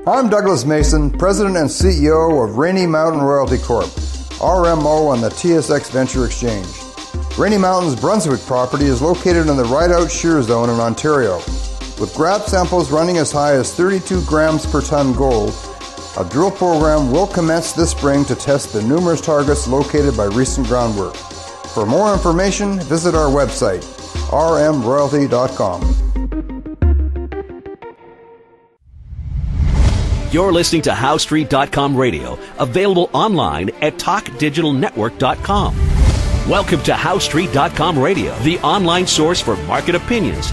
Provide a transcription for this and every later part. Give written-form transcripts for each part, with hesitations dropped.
I'm Douglas Mason, President and CEO of Rainy Mountain Royalty Corp., RMO on the TSX Venture Exchange. Rainy Mountain's Brunswick property is located in the Rideout Shear Zone in Ontario. With grab samples running as high as 32 grams per ton gold, a drill program will commence this spring to test the numerous targets located by recent groundwork. For more information, visit our website, rmroyalty.com. You're listening to HowStreet.com radio, available online at TalkDigitalNetwork.com. Welcome to HowStreet.com radio, the online source for market opinions.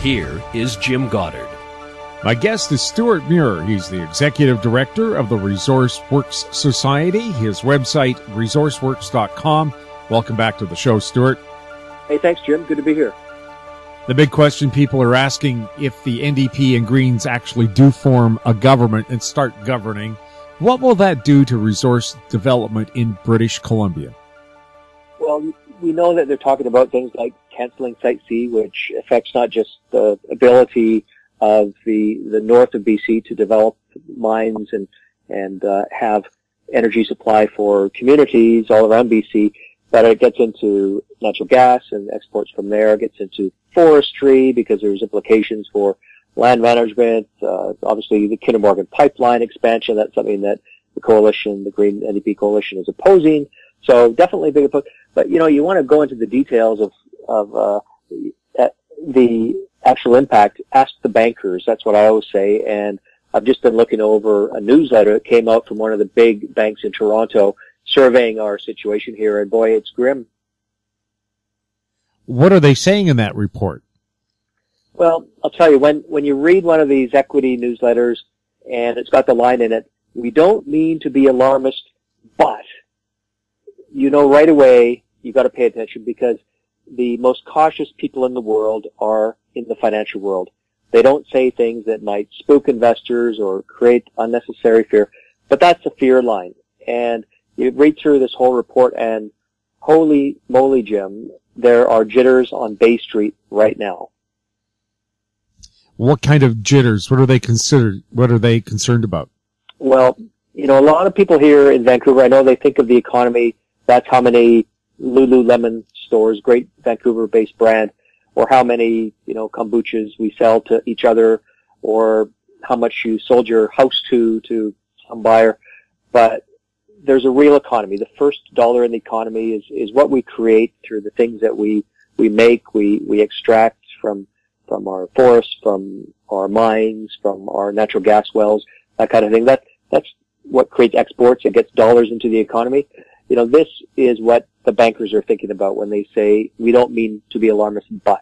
Here is Jim Goddard. My guest is Stewart Muir. He's the Executive Director of the Resource Works Society. His website, resourceworks.com. Welcome back to the show, Stewart. Hey, thanks, Jim. Good to be here. The big question people are asking, if the NDP and Greens actually do form a government and start governing, what will that do to resource development in British Columbia? Well, we know that they're talking about things like cancelling Site C, which affects not just the ability of the north of BC to develop mines and have energy supply for communities all around BC, but it gets into natural gas and exports from there. It gets into forestry because there's implications for land management. Obviously, the Kinder Morgan pipeline expansion, that's something that the coalition, the Green NDP coalition, is opposing. So definitely big opposed. But, you want to go into the details of the actual impact. Ask the bankers. That's what I always say. And I've just been looking over a newsletter that came out from one of the big banks in Toronto surveying our situation here, and boy, it's grim. What are they saying in that report? Well, I'll tell you, when you read one of these equity newsletters and it's got the line in it, we don't mean to be alarmist, but right away you got to pay attention, because the most cautious people in the world are in the financial world. They don't say things that might spook investors or create unnecessary fear, but that's a fear line. And you read through this whole report and holy moly, Jim, there are jitters on Bay Street right now. What kind of jitters? What are they concerned about? Well, a lot of people here in Vancouver, I know they think of the economy. That's how many Lululemon stores, great Vancouver-based brand, or how many, kombuchas we sell to each other, or how much you sold your house to some buyer. But there's a real economy. The first dollar in the economy is what we create through the things that we make, we extract from our forests, from our mines, from our natural gas wells, that kind of thing. That's what creates exports. It gets dollars into the economy. This is what the bankers are thinking about when they say we don't mean to be alarmist, but.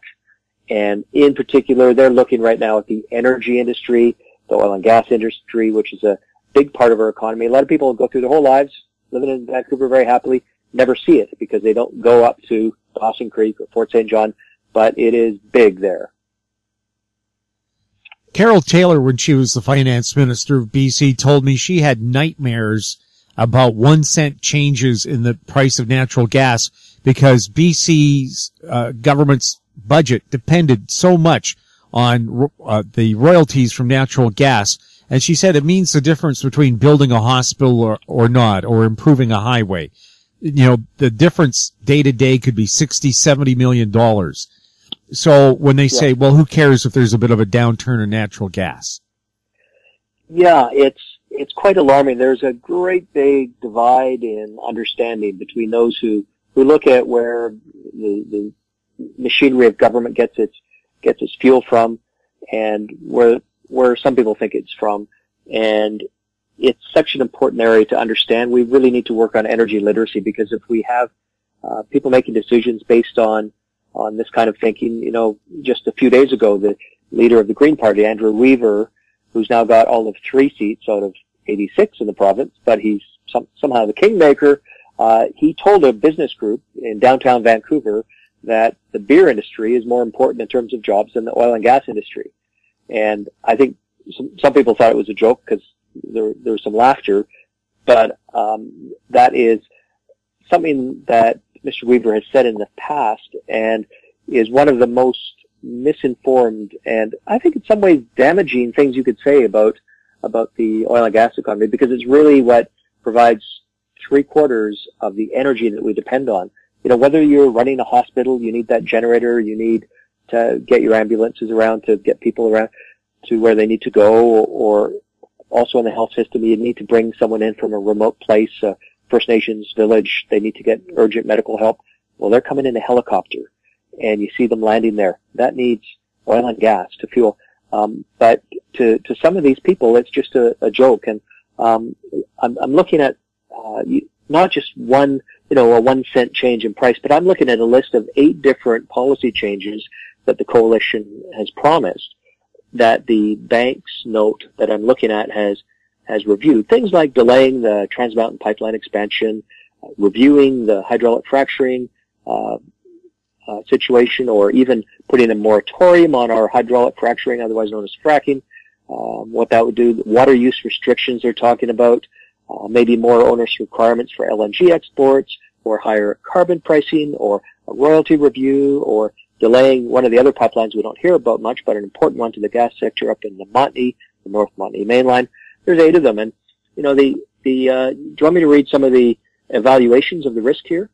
And in particular, they're looking right now at the energy industry, the oil and gas industry, which is a big part of our economy. A lot of people go through their whole lives living in Vancouver very happily, never see it because they don't go up to Dawson Creek or Fort St. John, but it is big there. Carol Taylor, when she was the finance minister of BC, told me she had nightmares about 1 cent changes in the price of natural gas because BC's government's budget depended so much on the royalties from natural gas. And she said it means the difference between building a hospital or not, or improving a highway. The difference day to day could be $60-70 million. So when they say, well, who cares if there's a bit of a downturn in natural gas? Yeah, it's quite alarming. There's a great big divide in understanding between those who look at where the machinery of government gets its fuel from, and where some people think it's from. And it's such an important area to understand. We really need to work on energy literacy, because if we have people making decisions based on this kind of thinking, just a few days ago, the leader of the Green Party, Andrew Weaver, who's now got all of 3 seats out of 86 in the province, but he's somehow the kingmaker, he told a business group in downtown Vancouver that the beer industry is more important in terms of jobs than the oil and gas industry. And I think some people thought it was a joke because there was some laughter, but that is something that Mr. Weaver has said in the past and is one of the most misinformed and I think in some ways damaging things you could say about about the oil and gas economy, because it's really what provides 3/4 of the energy that we depend on. You know, whether you're running a hospital, you need that generator, you need to get your ambulances around to get people around to where they need to go, or also in the health system, you need to bring someone in from a remote place, First Nations village, they need to get urgent medical help. Well, they're coming in a helicopter, and you see them landing there. That needs oil and gas to fuel. But to some of these people, it's just a joke. And I'm looking at not just one, a 1 cent change in price, but I'm looking at a list of 8 different policy changes that the coalition has promised, that the bank's note that I'm looking at has reviewed. Things like delaying the Trans Mountain Pipeline expansion, reviewing the hydraulic fracturing situation, or even putting a moratorium on our hydraulic fracturing, otherwise known as fracking. What that would do, water use restrictions they're talking about, maybe more onerous requirements for LNG exports, or higher carbon pricing, or a royalty review, or delaying one of the other pipelines we don't hear about much, but an important one to the gas sector up in the Montney, the North Montney mainline. There's 8 of them, and do you want me to read some of the evaluations of the risk here?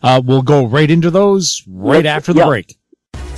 We'll go right into those after the break.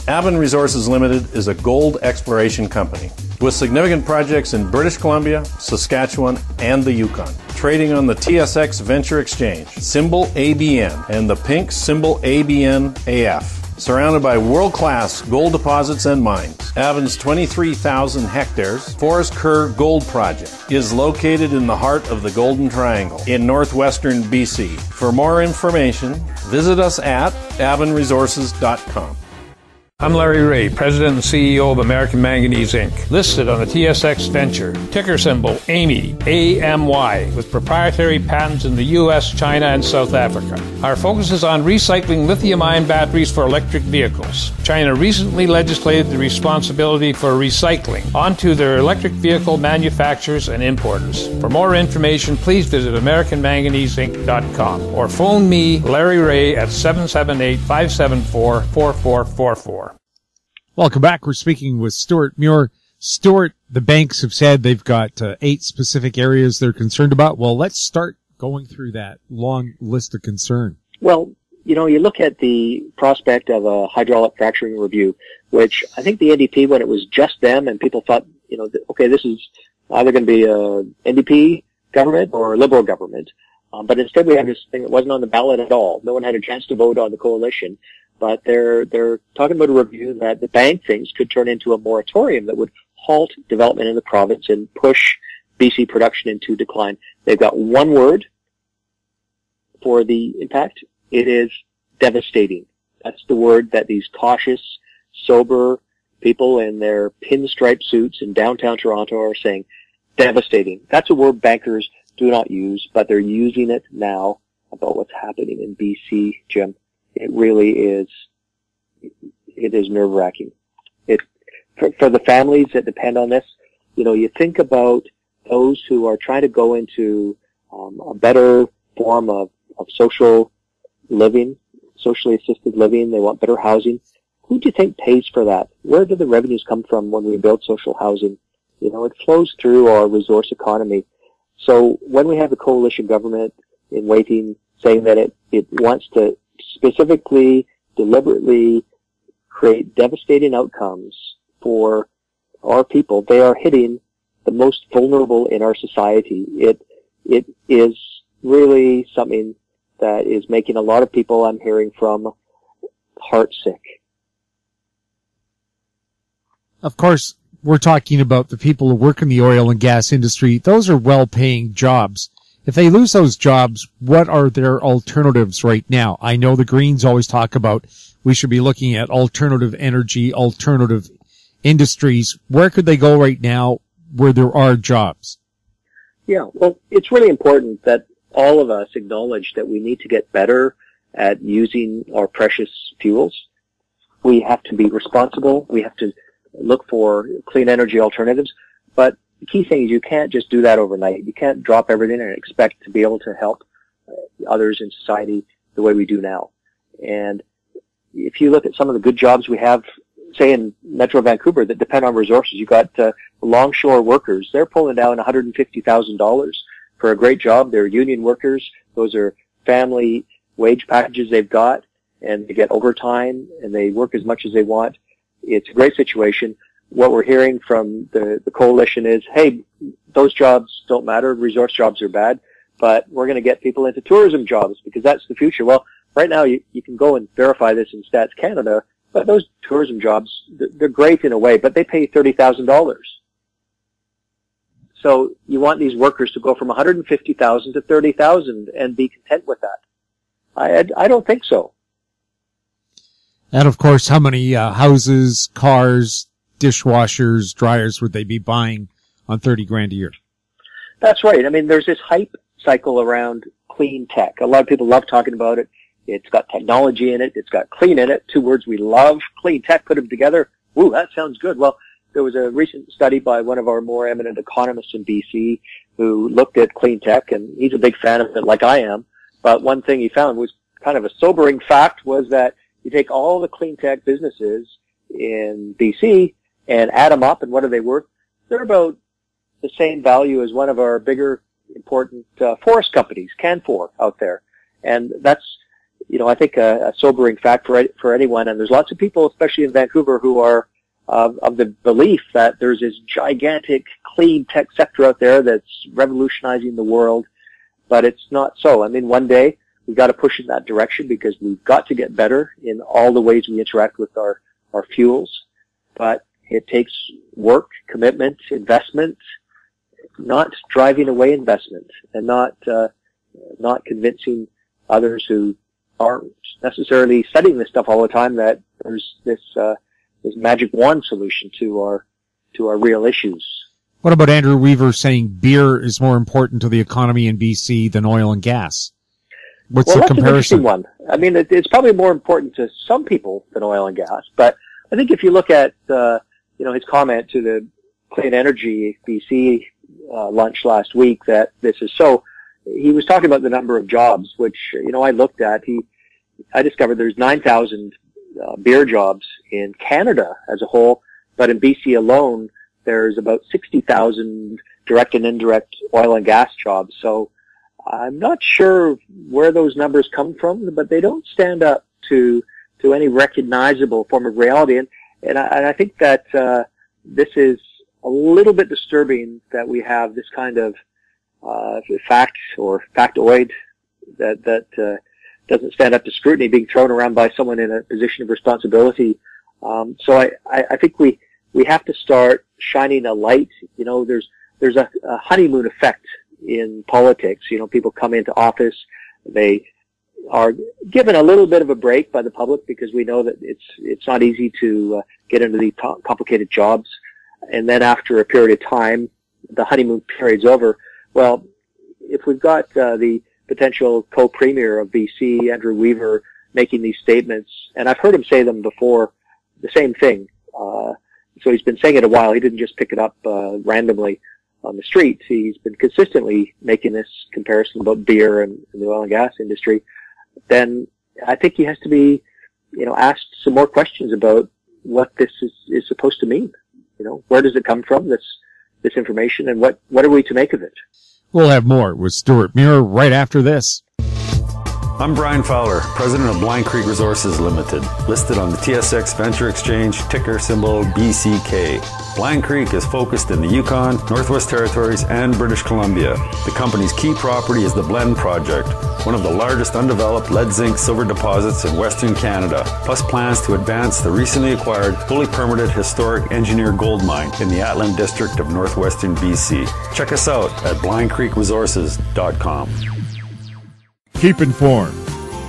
Avon Resources Limited is a gold exploration company with significant projects in British Columbia, Saskatchewan, and the Yukon. Trading on the TSX Venture Exchange, symbol ABN, and the pink symbol ABN-AF. Surrounded by world-class gold deposits and mines, Avon's 23,000 hectares Forest Kerr Gold Project is located in the heart of the Golden Triangle in northwestern BC. For more information, visit us at avonresources.com. I'm Larry Ray, President and CEO of American Manganese, Inc., listed on the TSX Venture, ticker symbol AMY, A-M-Y, with proprietary patents in the U.S., China, and South Africa. Our focus is on recycling lithium-ion batteries for electric vehicles. China recently legislated the responsibility for recycling onto their electric vehicle manufacturers and importers. For more information, please visit AmericanManganeseInc.com or phone me, Larry Ray, at 778-574-4444. Welcome back. We're speaking with Stewart Muir. Stewart, the banks have said they've got 8 specific areas they're concerned about. Well, let's start going through that long list of concern. Well, you look at the prospect of a hydraulic fracturing review, which I think the NDP, when it was just them and people thought, okay, this is either going to be a NDP government or a Liberal government. But instead we have this thing that wasn't on the ballot at all. No one had a chance to vote on the coalition. But they're talking about a review that the bank thinks could turn into a moratorium that would halt development in the province and push BC production into decline. They've got one word for the impact. It is devastating. That's the word that these cautious, sober people in their pinstripe suits in downtown Toronto are saying. Devastating. That's a word bankers do not use, but they're using it now about what's happening in BC, Jim. It really is, it is nerve-wracking. For the families that depend on this, you think about those who are trying to go into a better form of social living, socially assisted living. They want better housing. Who do you think pays for that? Where do the revenues come from when we build social housing? It flows through our resource economy. So when we have a coalition government in waiting saying that it wants to specifically, deliberately create devastating outcomes for our people, they are hitting the most vulnerable in our society. It is really something that is making a lot of people I'm hearing from heartsick. Of course, we're talking about the people who work in the oil and gas industry. Those are well-paying jobs. If they lose those jobs, what are their alternatives right now? I know the Greens always talk about we should be looking at alternative energy, alternative industries. Where could they go right now where there are jobs? Yeah, well, it's really important that all of us acknowledge that we need to get better at using our precious fuels. We have to be responsible. We have to look for clean energy alternatives. But the key thing is you can't just do that overnight. You can't drop everything and expect to be able to help others in society the way we do now. And if you look at some of the good jobs we have say in Metro Vancouver, that depend on resources. You got longshore workers. They're pulling down $150,000 for a great job. They're union workers. Those are family wage packages they've got, and they get overtime, and they work as much as they want. It's a great situation. What we're hearing from the coalition is, hey, those jobs don't matter. Resource jobs are bad, but we're going to get people into tourism jobs because that's the future. Well, right now you can go and verify this in Stats Canada, but those tourism jobs, they're great in a way, but they pay $30,000. So you want these workers to go from $150,000 to $30,000 and be content with that. I don't think so. And of course, how many houses, cars, dishwashers, dryers would they be buying on $30,000 a year? That's right. I mean, there's this hype cycle around clean tech. A lot of people love talking about it. It's got technology in it. It's got clean in it. Two words we love. Clean tech, put them together. Ooh, that sounds good. Well, there was a recent study by one of our more eminent economists in BC who looked at clean tech, and he's a big fan of it like I am. But one thing he found was kind of a sobering fact was that you take all the clean tech businesses in BC and add them up, and what are they worth? They're about the same value as one of our bigger, important forest companies, Canfor, out there. And that's, I think a sobering fact for anyone. And there's lots of people, especially in Vancouver, who are of the belief that there's this gigantic clean tech sector out there that's revolutionizing the world. But it's not so. I mean, one day we've got to push in that direction because we've got to get better in all the ways we interact with our fuels. But it takes work, commitment, investment, not driving away investment, and not convincing others who aren't necessarily studying this stuff all the time that there's this magic wand solution to our real issues. What about Andrew Weaver saying beer is more important to the economy in BC than oil and gas? What's the comparison? That's an interesting one. I mean, it's probably more important to some people than oil and gas, but I think if you look at his comment to the Clean Energy BC lunch last week that this is so, he was talking about the number of jobs, which I looked at. I discovered there's 9,000 beer jobs in Canada as a whole, but in BC alone there's about 60,000 direct and indirect oil and gas jobs. So I'm not sure where those numbers come from, but they don't stand up to any recognizable form of reality. And I think that this is a little bit disturbing that we have this kind of fact or factoid that doesn't stand up to scrutiny being thrown around by someone in a position of responsibility. So I think we have to start shining a light. There's a honeymoon effect in politics. People come into office, they are given a little bit of a break by the public because we know that it's not easy to get into these complicated jobs. And then after a period of time, the honeymoon period's over. Well, if we've got the potential co-premier of BC, Andrew Weaver, making these statements, and I've heard him say them before, the same thing. So he's been saying it a while. He didn't just pick it up randomly on the street. He's been consistently making this comparison about beer and the oil and gas industry. Then I think he has to be, asked some more questions about what this is supposed to mean. Where does it come from, this information, and what are we to make of it? We'll have more with Stewart Muir right after this. I'm Brian Fowler, president of Blind Creek Resources Limited, listed on the TSX Venture Exchange, ticker symbol BCK. Blind Creek is focused in the Yukon, Northwest Territories, and British Columbia. The company's key property is the Blend Project, one of the largest undeveloped lead zinc silver deposits in Western Canada, plus plans to advance the recently acquired, fully permitted historic engineer gold mine in the Atlan district of northwestern BC. Check us out at blindcreekresources.com. Keep informed.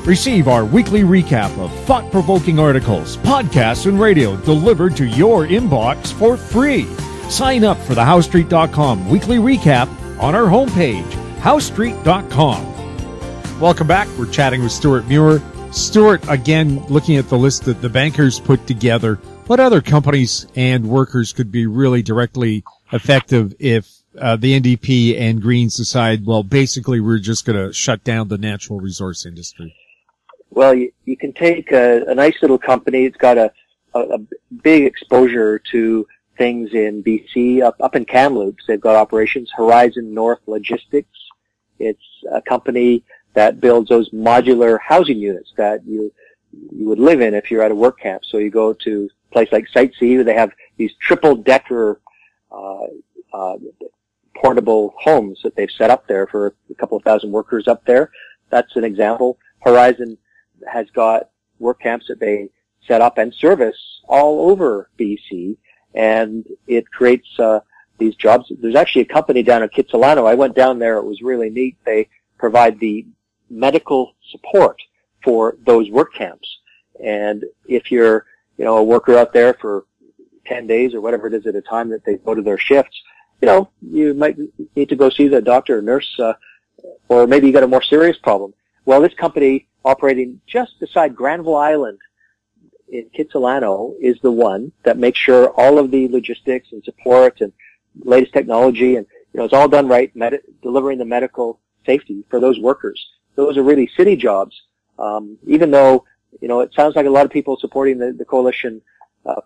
Receive our weekly recap of thought-provoking articles, podcasts, and radio delivered to your inbox for free. Sign up for the HowStreet.com weekly recap on our homepage, HowStreet.com. Welcome back. We're chatting with Stewart Muir. Stewart, again, looking at the list that the bankers put together, what other companies and workers could be really directly effective if the NDP and Greens decide, well, basically we're just going to shut down the natural resource industry? Well, you can take a nice little company. It's got a a big exposure to things in BC. Up in Kamloops, they've got operations. Horizon North Logistics. It's a company that builds those modular housing units that you would live in if you're at a work camp. So you go to a place like Site C, where they have these triple-decker portable homes that they've set up there for a couple of thousand workers up there. That's an example. Horizon has got work camps that they set up and service all over BC, and it creates these jobs. There's actually a company down in Kitsilano. I went down there. It was really neat. They provide the medical support for those work camps. And if you're, a worker out there for 10 days or whatever it is at a time that they go to their shifts, you might need to go see the doctor or nurse, or maybe you got a more serious problem. Well, this company operating just beside Granville Island in Kitsilano is the one that makes sure all of the logistics and support and latest technology and, it's all done right, delivering the medical safety for those workers. Those are really city jobs. Even though, it sounds like a lot of people supporting the coalition,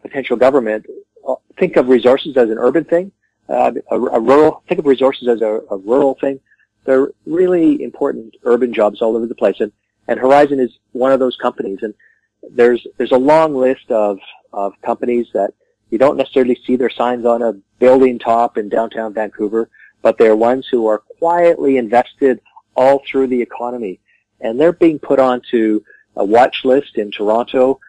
potential government, think of resources as an urban thing, think of resources as a rural thing. They're really important urban jobs all over the place. And Horizon is one of those companies. And there's a long list of companies that you don't necessarily see their signs on a building top in downtown Vancouver, but they're ones who are quietly invested all through the economy. And they're being put onto a watch list in Toronto.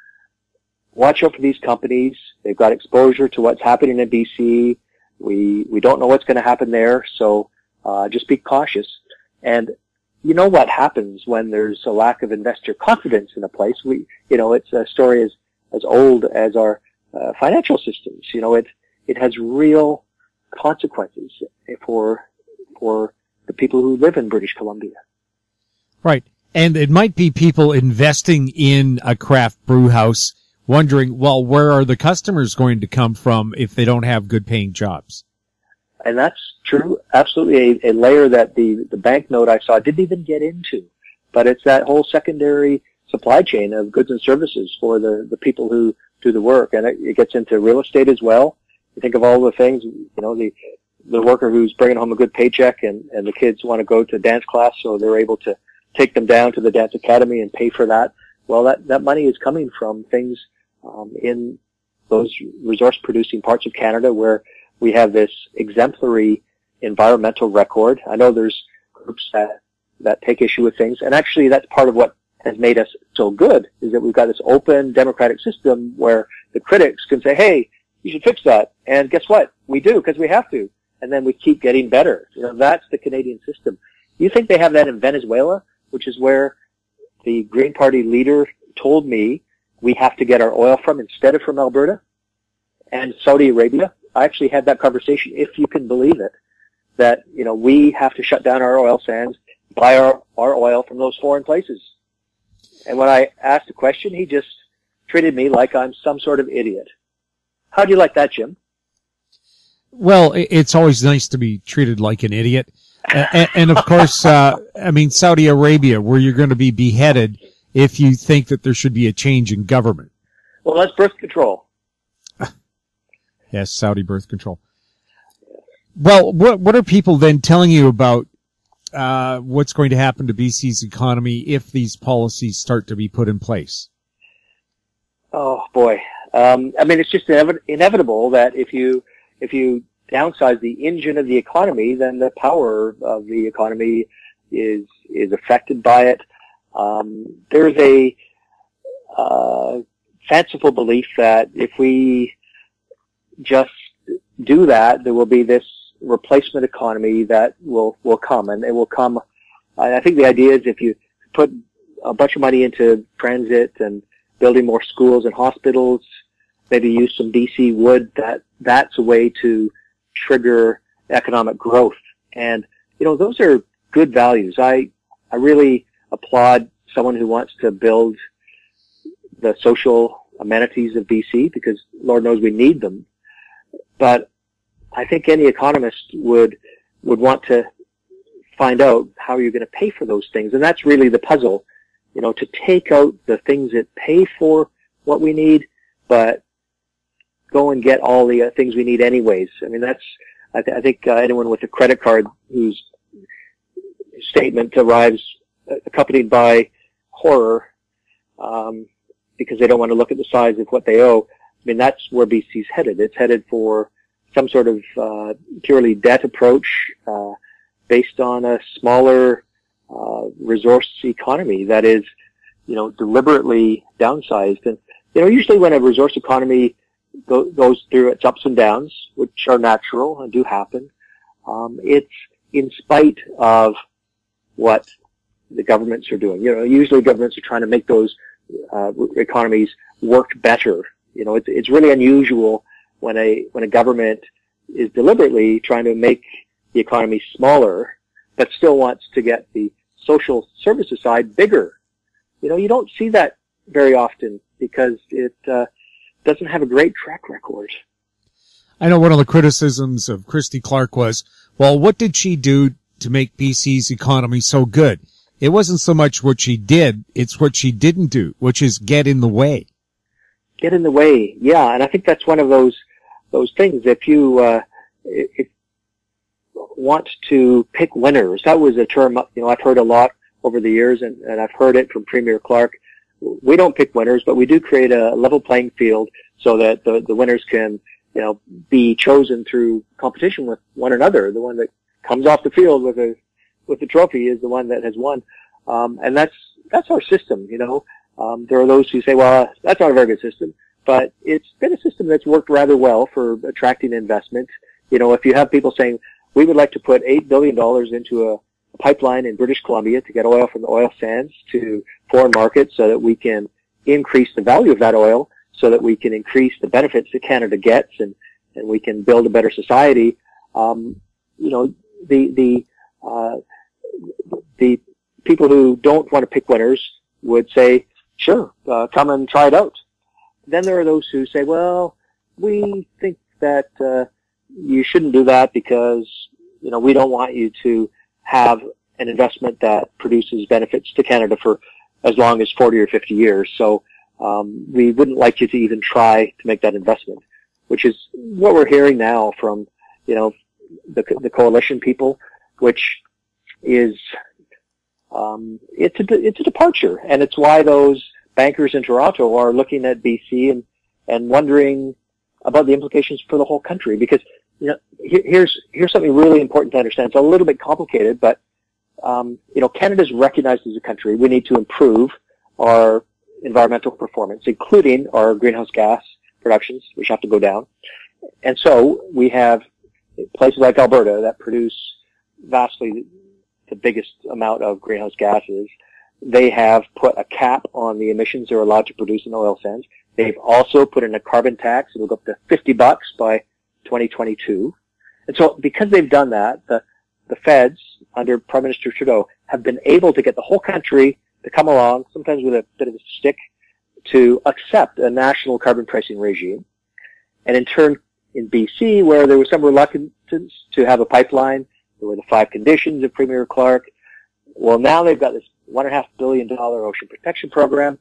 Watch out for these companies. They've got exposure to what's happening in BC. We don't know what's going to happen there, so just be cautious. And you know what happens when there's a lack of investor confidence in a place. It's a story as old as our financial systems. It has real consequences for the people who live in British Columbia. Right. And it might be people investing in a craft brew house wondering, well, where are the customers going to come from if they don't have good paying jobs? And that's true. Absolutely a layer that the banknote I saw didn't even get into. But it's that whole secondary supply chain of goods and services for the people who do the work. And it gets into real estate as well. You think of all the things, the worker who's bringing home a good paycheck and the kids want to go to dance class, so they're able to take them down to the dance academy and pay for that. Well, that money is coming from things in those resource producing parts of Canada where we have this exemplary environmental record. I know there's groups that take issue with things, and actually that's part of what has made us so good, is that we've got this open democratic system where the critics can say, hey, you should fix that. And guess what? We do, because we have to. And then we keep getting better. That's the Canadian system. You think they have that in Venezuela, which is where the Green Party leader told me we have to get our oil from instead of from Alberta? And Saudi Arabia, I actually had that conversation, if you can believe it, that, we have to shut down our oil sands, buy our oil from those foreign places. And when I asked a question, he just treated me like I'm some sort of idiot. How do you like that, Jim? Well, it's always nice to be treated like an idiot. And of course, Saudi Arabia, where you're going to be beheaded if you think that there should be a change in government. Well, that's birth control. Yes, Saudi birth control. Well, what are people then telling you about what's going to happen to BC's economy if these policies start to be put in place? Oh boy, it's just inevitable that if you downsize the engine of the economy, then the power of the economy is affected by it. There's a fanciful belief that if we just do that, there will be this replacement economy that will come, and it will come. I think the idea is if you put a bunch of money into transit and building more schools and hospitals, maybe use some BC wood, that's a way to trigger economic growth. And, those are good values. I really applaud someone who wants to build the social amenities of BC, because Lord knows we need them. But I think any economist would want to find out how you're going to pay for those things. And that's really the puzzle, to take out the things that pay for what we need, but go and get all the things we need anyways. I mean, I think anyone with a credit card whose statement arrives accompanied by horror, because they don't want to look at the size of what they owe. I mean, that's where BC's headed. It's headed for some sort of purely debt approach based on a smaller resource economy that is, deliberately downsized. And, usually when a resource economy goes through its ups and downs, which are natural and do happen, it's in spite of what the governments are doing. Usually governments are trying to make those economies work better. It's really unusual when a government is deliberately trying to make the economy smaller, but still wants to get the social services side bigger. You don't see that very often because it doesn't have a great track record. I know one of the criticisms of Christy Clark was, well, what did she do to make BC's economy so good? It wasn't so much what she did, it's what she didn't do, which is get in the way. Get in the way, yeah, and I think that's one of those things. If you want to pick winners, that was a term I've heard a lot over the years, and I've heard it from Premier Clark. We don't pick winners, but we do create a level playing field so that the winners can be chosen through competition with one another. The one that comes off the field with the trophy is the one that has won, and that's our system. There are those who say, well, that's not a very good system, but it's been a system that's worked rather well for attracting investment. If you have people saying, we would like to put $8 billion into a pipeline in British Columbia to get oil from the oil sands to foreign markets so that we can increase the value of that oil, so that we can increase the benefits that Canada gets, and we can build a better society. The people who don't want to pick winners would say, sure, come and try it out. Then there are those who say, well, we think that you shouldn't do that because, we don't want you to have an investment that produces benefits to Canada for as long as 40 or 50 years. So we wouldn't like you to even try to make that investment, which is what we're hearing now from, the coalition people, which is it's a departure, and it's why those bankers in Toronto are looking at BC and wondering about the implications for the whole country. Because here's something really important to understand. It's a little bit complicated, but Canada's recognized as a country. We need to improve our environmental performance, including our greenhouse gas productions, which have to go down. And so we have places like Alberta that produce vastly the biggest amount of greenhouse gases. They have put a cap on the emissions they're allowed to produce in oil sands. They've also put in a carbon tax. It'll go up to $50 by 2022. And so because they've done that, the feds under Prime Minister Trudeau have been able to get the whole country to come along, sometimes with a bit of a stick, to accept a national carbon pricing regime. And in turn, in BC, where there was some reluctance to have a pipeline, there were the 5 conditions of Premier Clark. Well, now they've got this $1.5 billion ocean protection program.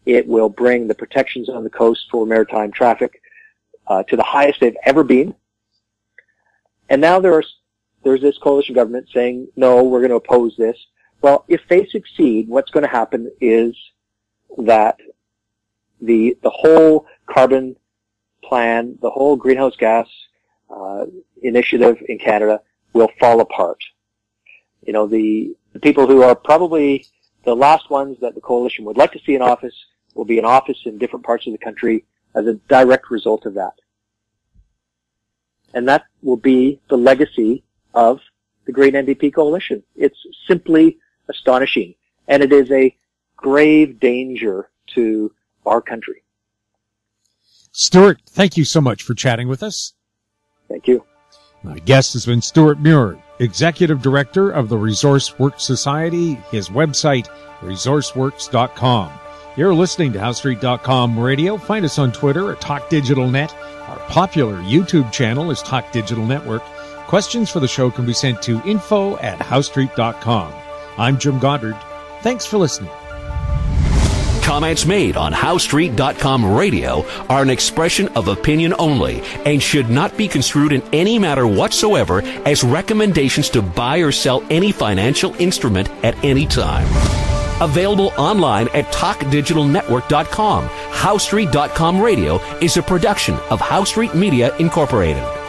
It will bring the protections on the coast for maritime traffic to the highest they've ever been. And now there's this coalition government saying, no, we're going to oppose this. Well, if they succeed, what's going to happen is that the whole carbon plan, the whole greenhouse gas initiative in Canada will fall apart. The people who are probably the last ones that the coalition would like to see in office will be in office in different parts of the country as a direct result of that. And that will be the legacy of the Green NDP coalition. It's simply astonishing. And it is a grave danger to our country. Stewart, thank you so much for chatting with us. Thank you. My guest has been Stewart Muir, Executive Director of the Resource Works Society. His website, resourceworks.com. You're listening to HowStreet.com radio. Find us on Twitter at TalkDigitalNet. Our popular YouTube channel is Talk Digital Network. Questions for the show can be sent to info@HowStreet.com. I'm Jim Goddard. Thanks for listening. Comments made on HowStreet.com radio are an expression of opinion only and should not be construed in any matter whatsoever as recommendations to buy or sell any financial instrument at any time. Available online at TalkDigitalNetwork.com. HowStreet.com radio is a production of How Street Media Incorporated.